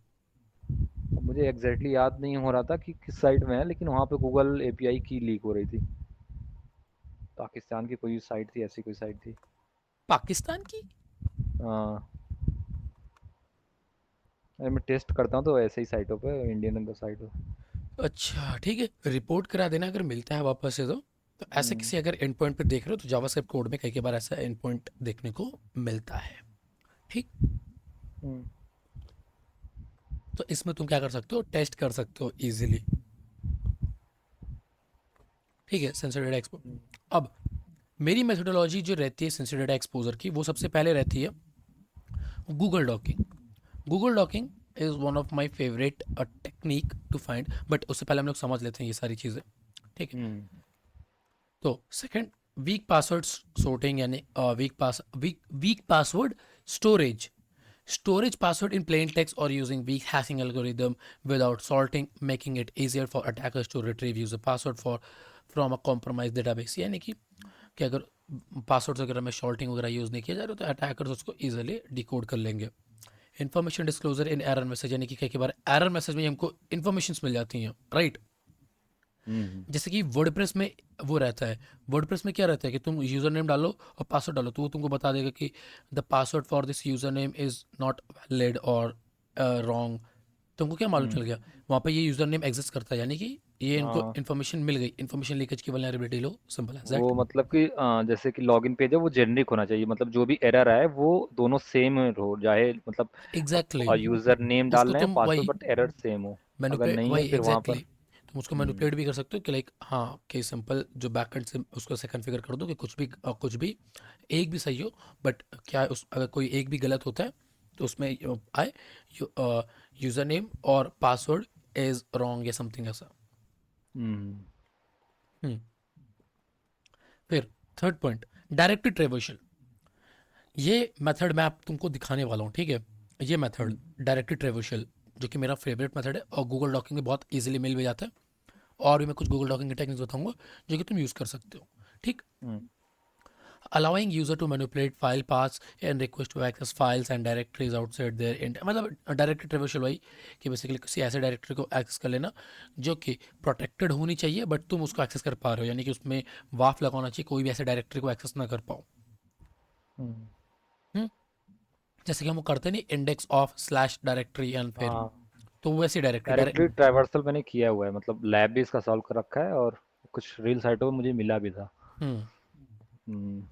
अब मुझे एग्जैक्टली याद नहीं हो रहा था कि किस साइट में है, लेकिन वहाँ पे गूगल एपीआई की लीक हो रही थी। पाकिस्तान की कोई साइट थी, ऐसी कोई साइट थी।
पाकिस्तान की?
हाँ। अरे मैं टेस्ट करता हूँ तो ऐसे ही साइटों पे, इंडियन साइट पे।
अच्छा ठीक है, रिपोर्ट करा देना अगर मिलता है वापस से तो ऐसे
हम्म,
किसी अगर एंड पॉइंट पे देख रहे हो तो जावास्क्रिप्ट कोड में कई बार ऐसा एंड पॉइंट देखने को मिलता है। ठीक।
हम्म,
तो इसमें तुम क्या कर सकते हो, टेस्ट कर सकते हो इजीली। ठीक है, सेंसर डेटा एक्सपोजर।
हम्म,
अब मेरी मेथोडोलॉजी जो रहती है सेंसर डेटा एक्सपोजर की, वो सबसे पहले रहती है Google dorking. Google dorking is one of my favourite technique to find, but उससे पहले हम लोग समझ लेते हैं ये सारी चीज़ें। ठीक है।
हम्म,
तो सेकंड, वीक पासवर्ड sorting, यानी week password storage. Storage password in plain text or using weak hashing algorithm without salting, making it easier for attackers to retrieve user password from a compromised database। यानी कि अगर password वगैरह में shorting वगैरह use नहीं किया जा रहा तो अटैकर्स उसको इजीली डिकोड कर लेंगे। इन्फॉर्मेशन डिस्क्लोजर इन एरर मैसेज, यानी कि कई बार एरर मैसेज में हमको इन्फॉर्मेशन मिल जाती हैं, राइट।
हम्म,
जैसे कि वर्डप्रेस में वो रहता है, वर्डप्रेस में क्या रहता है कि तुम यूज़र नेम डालो और पासवर्ड डालो, तो वो तुमको बता देगा कि the password for this user name is not valid और रॉन्ग। तुमको क्या मालूम
हम्म,
चल गया, वहाँ पे ये यूज़र नेम एग्जिस्ट करता है, यानी कि ये इनको
हाँ,
इन्फॉर्मेशन मिल गई, इन्फॉर्मेशन लीकेज की वल्नरेबिलिटी लो, सिंपल एज दैट।
वो मतलब कि जैसे कि लॉगिन पेज है वो जेनरिक होना चाहिए, मतलब जो भी एरर आए वो दोनों सेम हो जाए, मतलब
एग्जैक्टली,
यूजर नेम डाल
उसको
रहे हैं
तुम
पासवर्ड
वही
बट एरर सेम हो। अगर
मैनिपुलेट,
नहीं है
वही
फिर वहां
एग्जैक्टली
पर।
तुम उसको
हम्म,
मैनिपुलेट भी कर सकते हो कि लाइक हाँ कि सिंपल जो बैकएंड से उसको ऐसे कॉन्फ़िगर कर दो कि कुछ भी एक भी सही हो, बट क्या है, उस अगर कोई एक भी गलत होता है तो उसमें आए यूज़र नेम और पासवर्ड इज रॉन्ग या समथिंग ऐसा।
हम्म,
हम्म। फिर थर्ड पॉइंट, डायरेक्टरी ट्रेवर्सल। ये मेथड मैं आप तुमको दिखाने वाला हूँ, ठीक है। ये मेथड
हम्म,
डायरेक्टरी ट्रेवर्सल, जो कि मेरा फेवरेट मेथड है और गूगल डॉकिंग में बहुत इजीली मिल भी जाता है। और भी मैं कुछ गूगल डॉकिंग की टेक्निक्स बताऊंगा जो कि तुम यूज़ कर सकते हो, ठीक।
हम्म,
allowing user to manipulate file paths and request to access files and directories outside their मतलब डायरेक्टरी ट्रेवर्सल वही कि बेसिकली किसी ऐसे डायरेक्टरी को एक्सेस कर लेना जो कि प्रोटेक्टेड होनी चाहिए बट तुम उसको एक्सेस कर पा रहे हो, यानी कि उसमें वाफ लगाना चाहिए, कोई भी ऐसे डायरेक्टरी को एक्सेस ना कर पाओ।
हम्म,
हम्म। जैसे कि हम वो करते नहीं, index of slash directory and फिर,
हाँ,
तो वैसी डायरेक्टरी डायरेक्ट।
डायरेक्टली ट्रैवर्सल मैंने किया हुआ है, मतलब लैब भी इसका सॉल्व कर रखा है और कुछ रील साइटों में मुझे मिला भी था।
हम्म।
हम्म,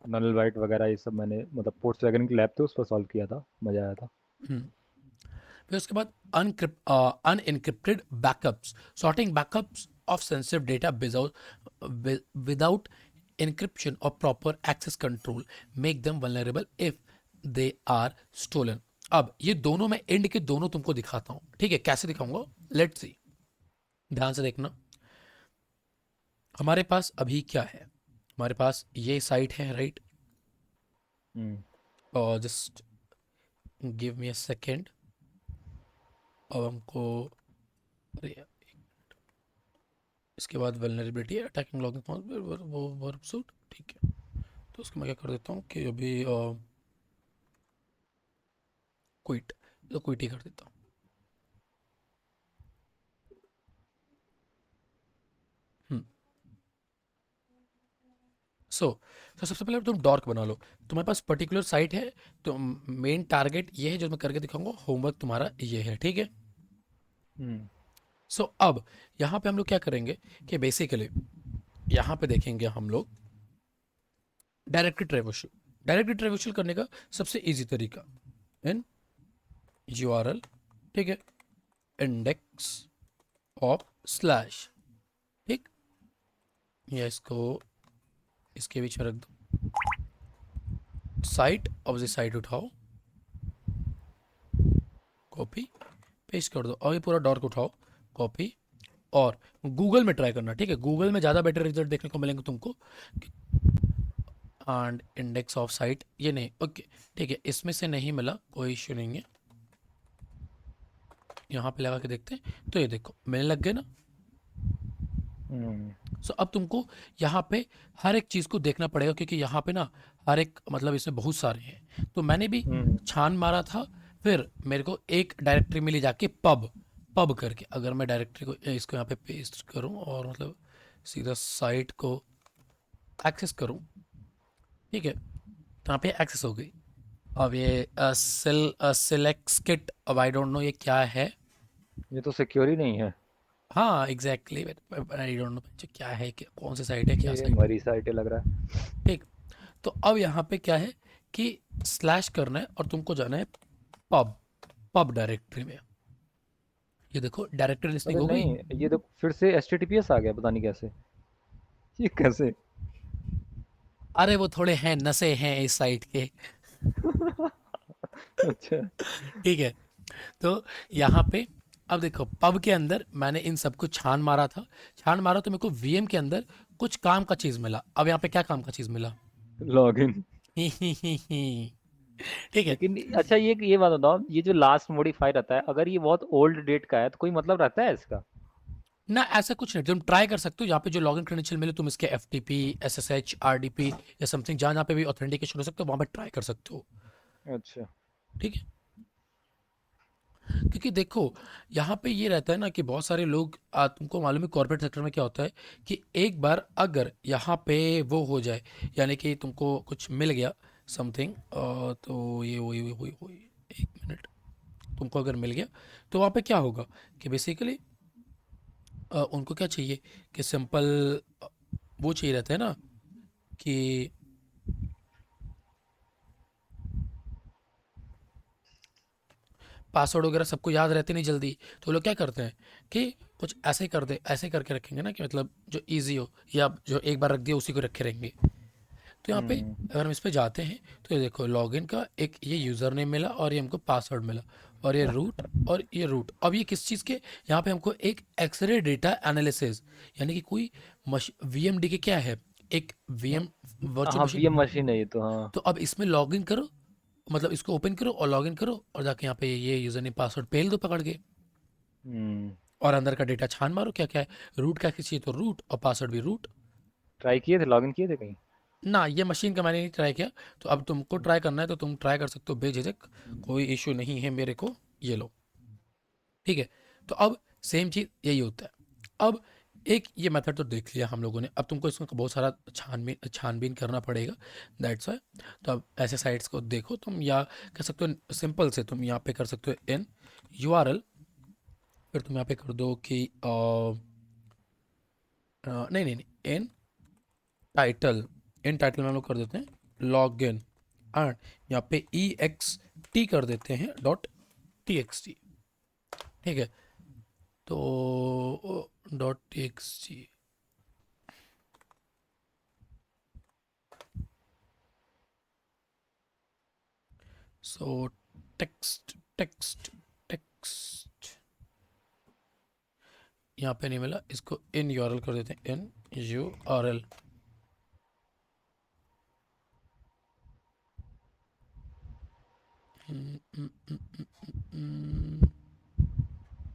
नल वाइट वगैरह ये सब मैंने मतलब पोस्ट वैगन की लैब थे उस पर सॉल्व किया था, मजा आया था।
हम्म। फिर उसके बाद unencrypted backups, sorting backups of sensitive data without encryption or proper access control make them vulnerable if they are stolen। अब ये दोनों मैं एंड के दोनों तुमको दिखाता हूं, ठीक है, कैसे दिखाऊंगा, लेट्स सी, ध्यान से देखना। हमारे पास अभी क्या है, हमारे पास ये साइट है, राइट।
हम्म,
और just give me a second. अब हमको, अरे यार, इसके बाद वल्नरेबिलिटी है, अटैकिंग लॉगिंग वो वर्ब सूट, ठीक है। तो उसको मैं क्या कर देता हूँ कि अभी क्विट, तो क्विट ही कर देता हूँ। हम्म। सो तो सबसे पहले तुम डॉर्क बना लो। तुम्हारे पास पर्टिकुलर साइट है, तो मेन टारगेट ये है जो मैं करके दिखाऊंगा, होमवर्क तुम्हारा ये है, ठीक है।
हम्म,
सो अब यहाँ पे हम लोग क्या करेंगे कि बेसिकली यहाँ पे देखेंगे हम लोग डायरेक्टरी ट्रेवर्सल। डायरेक्टरी ट्रेवर्सल करने का सबसे इजी तरीका, इन यूआरएल, ठीक है, इंडेक्स ऑफ स्लैश, ठीक, या इसको इसके बीच में रख दो, साइट, अब साइट उठाओ, कॉपी पेस्ट कर दो, और ये पूरा डॉर्क उठाओ, कॉपी, और गूगल में ट्राई करना, ठीक है, गूगल में ज़्यादा बेटर रिजल्ट देखने को मिलेंगे तुमको। एंड इंडेक्स ऑफ साइट ये नहीं, ओके, ठीक है, इसमें से नहीं मिला, कोई इश्यू नहीं है। यहाँ पे लगा के देखते हैं, तो ये देखो मिलने लग गए ना।
हम्म,
सो अब तुमको यहाँ पे हर एक चीज़ को देखना पड़ेगा, क्योंकि यहाँ पे ना हर एक मतलब इसमें बहुत सारे हैं, तो मैंने भी
हम्म,
छान मारा था। फिर मेरे को एक डायरेक्टरी मिली जाके पब, पब करके, अगर मैं डायरेक्टरी को इसको यहाँ पे पेस्ट करूँ और मतलब सीधा साइट को एक्सेस करूँ, ठीक है, तो यहाँ पे एक्सेस हो गई। अब ये सिलेक्ट किट, अब आई डोंट नो ये क्या है।
ये तो सिक्योर ही नहीं है।
हाँ एग्जैक्टली, आई डोंट नो क्या है, कौन सी साइट है, क्या
ये
साइट है,
मरी साइट लग रहा है।
ठीक। तो अब यहाँ पे क्या है कि स्लैश करना है और तुमको जाना है पब पब डायरेक्टरी में। ये देखो डायरेक्टरी लिस्टिंग
अरे
हो गई।
नहीं, ये तो फिर से HTTPS आ गया, पता नहीं कैसे, ये कैसे?
अरे वो थोड़े हैं नशे हैं इस साइट के।
अच्छा।
ठीक है। तो यहाँ पे अब देखो पब के अंदर मैंने इन सबको छान मारा तो मेरे को वीएम के अंदर कुछ काम का चीज़ मिला। अब यहाँ पे क्या काम का चीज़ मिला?
लॉगिन।
ठीक है।
लेकिन अच्छा, ये बात बताओ, ये जो लास्ट मॉडिफाई रहता है, अगर ये बहुत ओल्ड डेट का है तो कोई मतलब रहता है इसका?
ना ऐसा कुछ नहीं, तुम ट्राई कर सकते हो। यहाँ पे जो लॉगिन क्रेडेंशियल मिले तुम इसके FTP SSH RDP या समथिंग जहाँ जहाँ पे भी ऑथेंटिकेशन हो सकता है वहाँ पे ट्राई कर सकते हो।
अच्छा।
ठीक है। क्योंकि देखो यहाँ पे ये रहता है ना कि बहुत सारे लोग तुमको मालूम है कॉर्पोरेट सेक्टर में क्या होता है कि एक बार अगर यहाँ पे वो हो जाए, यानी कि तुमको कुछ मिल गया समथिंग, तो ये वही 1 मिनट, तुमको अगर मिल गया तो वहाँ पे क्या होगा कि बेसिकली उनको क्या चाहिए कि सिंपल वो चाहिए रहता है ना कि पासवर्ड वगैरह सबको याद रहते नहीं जल्दी। तो वो लोग क्या करते हैं कि कुछ ऐसे कर दे, ऐसे करके रखेंगे ना कि मतलब जो इजी हो, या जो एक बार रख दिया उसी को रखे रहेंगे। तो यहाँ पे
हम्म।
अगर हम इस पे जाते हैं तो ये देखो लॉगिन का एक ये यूज़र नेम मिला और ये हमको पासवर्ड मिला और ये रूट और ये रूट। अब ये किस चीज़ के, यहाँ पे हमको एक एक्सरे डेटा एनालिसिस, यानी कि कोई VMD के क्या है, एक VM वर्चुअल
हाँ,
मशीन।
VM मशीन है ये तो, हाँ।
तो अब इसमें लॉगिन करो, मतलब इसको ओपन करो और लॉगिन करो और जाके यहाँ पे ये यूज़र नेम पासवर्ड पेल दो पकड़ के,
हम्म।
और अंदर का डेटा छान मारो क्या क्या है। रूट क्या चाहिए तो रूट, और पासवर्ड भी रूट।
ट्राई किए थे, लॉगिन किए थे कहीं?
ना ये मशीन का मैंने नहीं ट्राई किया। तो अब तुमको ट्राई करना है तो तुम ट्राई कर सकते हो बेझिझक, कोई इशू नहीं है मेरे को। ये लो। ठीक है। तो अब सेम चीज़ यही होता है। अब एक ये मेथड तो देख लिया हम लोगों ने, अब तुमको इसमें बहुत सारा छानबीन करना पड़ेगा। That's why. तो अब ऐसे साइट्स को देखो तुम, या कह सकते हो सिंपल से तुम यहाँ पे कर सकते हो इन URL, फिर तुम यहाँ पे कर दो कि नहीं इन टाइटल, इन टाइटल में हम लोग कर देते हैं लॉग इन, एंड यहाँ पे EXT कर देते हैं .txt। ठीक है। तो .txt, सो टेक्स्ट टेक्स्ट टेक्स्ट यहाँ पे नहीं मिला, इसको इन URL कर देते हैं इन URL।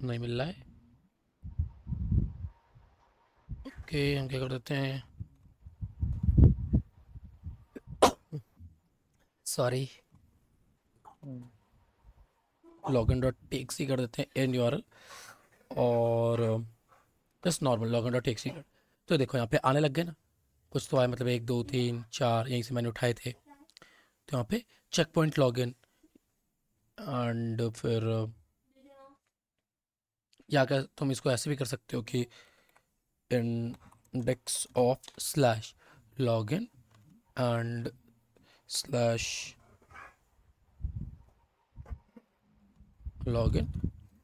नहीं मिल रहा है। ओके हम क्या कर देते हैं, सॉरी,
हम्म।
login.txt कर देते हैं इन URL, और जस्ट नॉर्मल login.txt कर। तो देखो यहाँ पे आने लग गए ना, कुछ तो आए, मतलब 1 2 3 4 यहीं से मैंने उठाए थे। तो यहाँ पे चेक पॉइंट लॉगिन, एंड फिर या क्या तुम इसको ऐसे भी कर सकते हो कि index of slash login and slash login,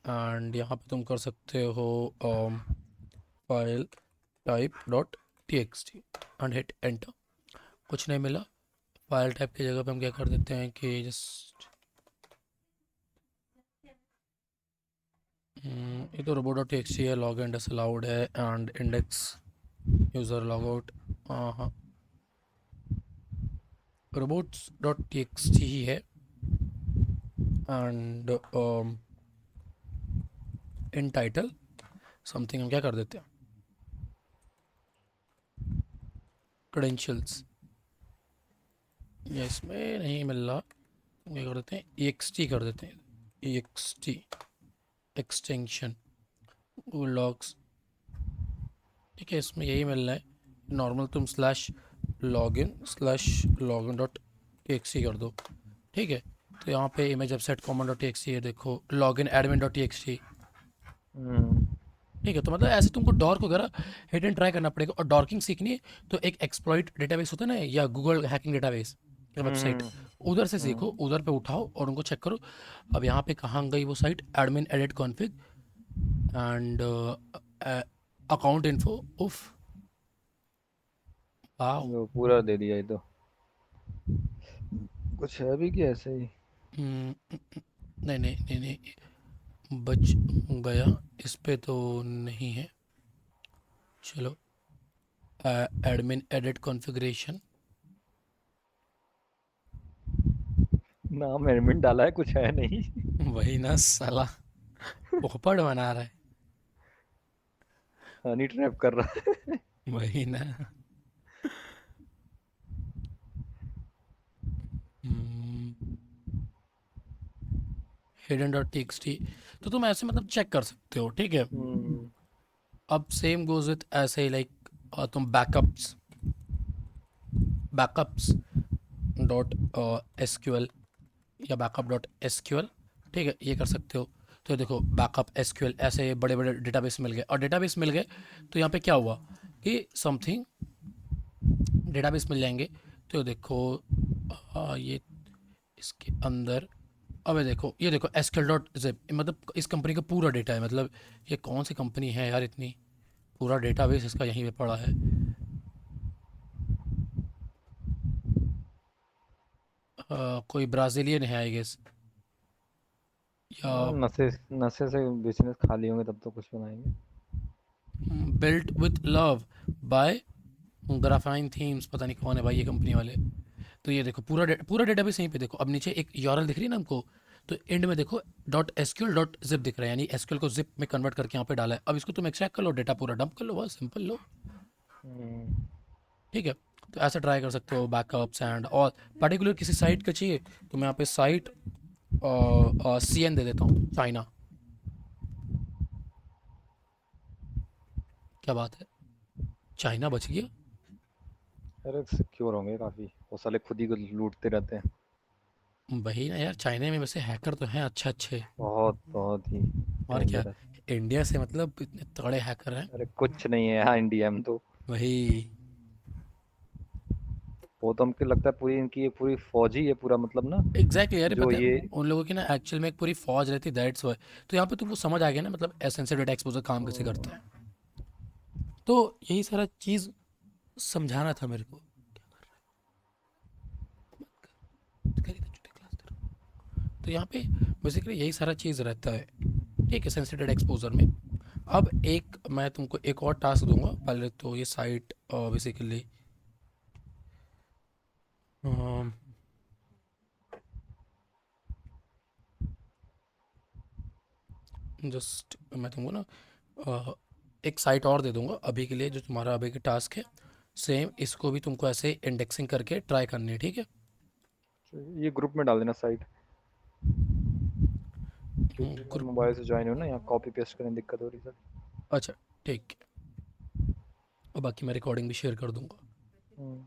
and यहाँ पे तुम कर सकते हो file type .txt and hit enter. कुछ नहीं मिला। फाइल टाइप की जगह पे हम क्या कर देते हैं कि जस्ट ये तो robo.txt है, लॉग इन डिसअलाउड है, and index user log out, हाँ robots.txt ही है, एंड इन टाइटल समथिंग हम क्या कर देते हैं क्रेडेंशियल्स, या इसमें नहीं मिल रहा, हम क्या कर देते हैं EXT कर देते हैं, EXT एक्सटेंशन लॉग्स। ठीक है, इसमें यही मिल रहा है नॉर्मल, तुम /login/login.txt कर दो। ठीक है। तो यहाँ पे इमेज अपसेट कॉमन .txt है, देखो लॉगिन एडमिन .txt।
हम्म।
ठीक है, तो मतलब ऐसे तुमको डॉर्क वगैरह हिडन ट्राई करना पड़ेगा। और डॉर्किंग सीखनी है तो एक एक्सप्लॉइट डेटाबेस होता है ना, या गूगल हैकिंग डेटाबेस या वेबसाइट,
हम्म
उधर से सीखो,
हम्म
उधर पे उठाओ और उनको चेक करो। अब यहाँ पे कहाँ गई वो site, admin edit config and account info, उफ, वाओ।
वो पूरा दे दिया ये तो। कुछ है भी कि ऐसे ही?
नहीं नहीं नहीं नहीं, बच गया, इस पे तो नहीं है। चलो, एडमिन एडिट कॉन्फ़िगरेशन,
नाम एडमिन डाला है, कुछ है नहीं।
वही ना साला, पोपड़ बना रहा है।
हनी ट्रैप कर रहा है।
वही ना। हिडन डॉट टी, तो तुम ऐसे मतलब चेक कर सकते हो, ठीक है।
हम्म
अब सेम गोज विथ ऐसे ही, लाइक तुम बैकअप्स डॉट एसक्यूएल या बैकअप डॉट एसक्यूएल, ठीक है, ये कर सकते हो। तो देखो बैकअप एसक्यूएल, ऐसे बड़े बड़े डेटाबेस मिल गए, और डेटाबेस मिल गए तो यहाँ पे क्या हुआ कि समथिंग डेटाबेस मिल जाएंगे। तो देखो ये इसके अंदर, अब ये देखो एसक्यूएल डॉट जिप, मतलब इस कंपनी का पूरा डेटा है, मतलब ये कौन सी कंपनी है यार, इतनी पूरा डेटाबेस इसका यहीं पे पड़ा है। कोई ब्राज़ीलियन है आई गेस, या
नशे नशे से बिजनेस खाली होंगे तब तो कुछ बनाएंगे।
Built with love by Graphene themes, पता नहीं कौन है भाई ये कंपनी वाले। तो ये देखो पूरा डेटाबेस यहीं पे देखो। अब नीचे एक यूआरएल दिख रही है ना हमको, तो एंड में देखो डॉट एसक्यूएल डॉट जिप दिख रहा है, यानी एसक्यूएल को जिप में कन्वर्ट करके यहाँ पे डाला है। अब इसको तुम एक्सट्रैक्ट कर लो, डेटा पूरा डंप कर लो, बस सिंपल लो,
हम्म
ठीक है। तो ऐसा ट्राई कर सकते हो बैकअप्स एंड और पर्टिकुलर किसी साइट का चाहिए तो मैं यहाँ पे साइट CN दे देता हूँ, चाइना। क्या बात है, चाइना बच गया।
अरे सिक्योर होंगे काफी, वो साले खुद ही को लूटते रहते हैं।
वही ना यार, चाइना में वैसे हैकर तो हैं अच्छे अच्छे।
बहुत बहुत ही
और क्या,
डेंजरस।
इंडिया से मतलब इतने तगड़े हैकर हैं।
अरे कुछ नहीं है यहाँ इंडिया में तो।
वही,
वो तो हमको लगता है पूरी इनकी ये पूरी फौज ही है पूरा, मतलब ना
एग्जैक्टली यार,
जो
पता है
ये।
उन लोगों की ना एक्चुअल में एक पूरी फौज रहती है, दैट्स वाई। तो यहाँ पे तुमको समझ आ गया ना, मतलब एसेंशियल डेटा एक्सपोजर काम कैसे करता है। तो यही सारा चीज़ समझाना था मेरे को। तो यहाँ पे बेसिकली यही सारा चीज़ रहता है, ठीक है, सेंसिटिव डेटा एक्सपोजर में। अब एक मैं तुमको एक और टास्क दूंगा, पहले तो ये साइट बेसिकली जस्ट मैं तुमको ना अ, एक साइट और दे दूंगा अभी के लिए, जो तुम्हारा अभी का टास्क है। सेम इसको भी तुमको ऐसे इंडेक्सिंग करके ट्राई करनी है, ठीक है।
ये ग्रुप में डाल देना साइट, क्योंकि मैं
ग्रुप,
मोबाइल से ज्वाइन हूँ ना, यहाँ कॉपी पेस्ट करने में दिक्कत हो रही है
अच्छा ठीक है, और बाकी मैं रिकॉर्डिंग भी शेयर कर दूंगा।
सर।